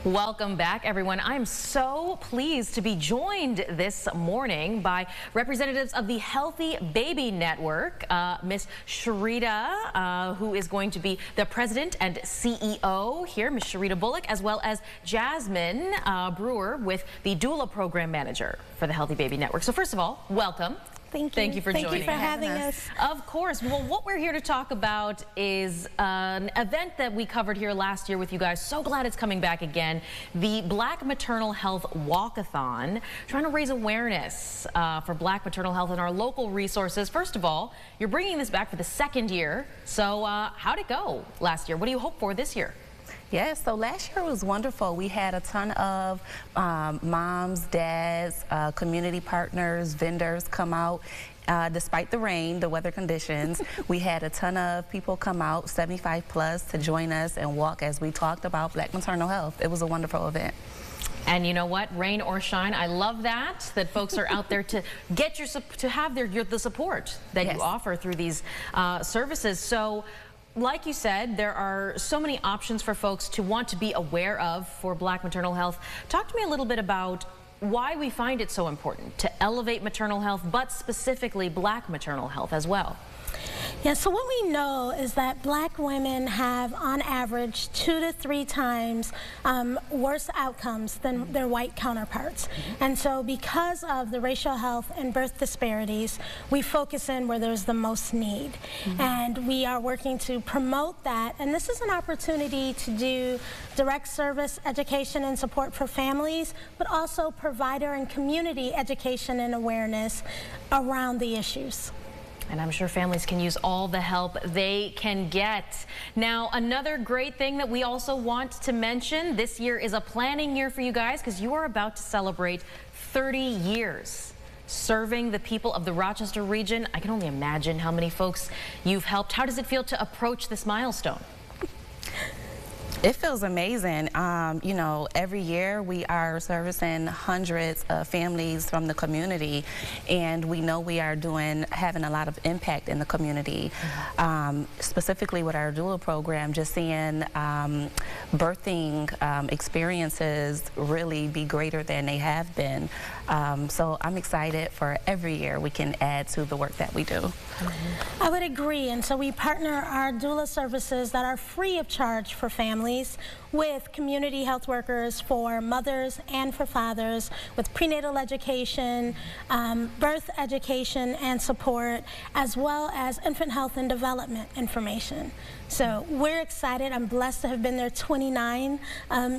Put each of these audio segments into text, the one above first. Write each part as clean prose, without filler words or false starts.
Welcome back, everyone. I'm so pleased to be joined this morning by representatives of the Healthy Baby Network, Miss Sharita, who is going to be the president and CEO here, Miss Sharita Bullock, as well as Jasmine Brewer with the doula program manager for the Healthy Baby Network. So first of all, welcome. Thank you. Thank you for joining us. Thank you for having us. Of course. Well, what we're here to talk about is an event that we covered here last year with you guys. So glad it's coming back again. The Black Maternal Health Walk-a-thon, trying to raise awareness for Black maternal health and our local resources. First of all, you're bringing this back for the second year. So how'd it go last year? What do you hope for this year? Yes, so last year was wonderful. We had a ton of moms, dads, community partners, vendors come out. Despite the rain, the weather conditions, we had a ton of people come out, 75 plus, to join us and walk as we talked about Black maternal health. It was a wonderful event. And you know what, rain or shine, I love that folks are out there to get to have the support that you offer through these services. So, like you said, there are so many options for folks to want to be aware of for Black maternal health. Talk to me a little bit about why we find it so important to elevate maternal health, but specifically Black maternal health as well. Yeah, so what we know is that Black women have, on average, 2 to 3 times worse outcomes than their white counterparts. And so because of the racial health and birth disparities, we focus in where there's the most need. And we are working to promote that. And this is an opportunity to do direct service education and support for families, but also provider and community education and awareness around the issues. And I'm sure families can use all the help they can get. Now, another great thing that we also want to mention, this year is a planning year for you guys because you are about to celebrate 30 years serving the people of the Rochester region. I can only imagine how many folks you've helped. How does it feel to approach this milestone? It feels amazing. You know, every year we are servicing hundreds of families from the community, and we know we are having a lot of impact in the community. Specifically with our doula program, just seeing birthing experiences really be greater than they have been. So I'm excited for every year we can add to the work that we do. I would agree, and so we partner our doula services that are free of charge for families with community health workers for mothers and for fathers, with prenatal education, birth education and support, as well as infant health and development information. So we're excited. I'm blessed to have been there 29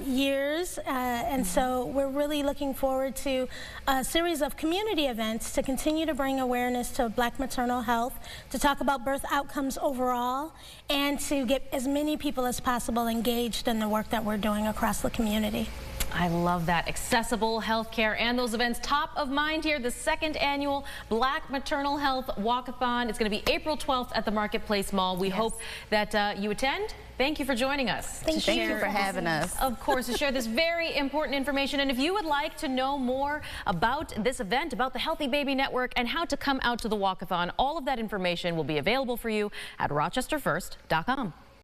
years, and so we're really looking forward to a series of community events to continue to bring awareness to Black maternal health, to talk about birth outcomes overall, and to get as many people as possible engaged in the work that we're doing across the community. I love that. Accessible healthcare and those events top of mind here. The second annual Black Maternal Health Walk-a-thon. It's going to be April 12th at the Marketplace Mall. We hope that you attend. Thank you for joining us. Thank you for having us. Of course, to share this very important information. And if you would like to know more about this event, about the Healthy Baby Network, and how to come out to the walk-a-thon, all of that information will be available for you at rochesterfirst.com.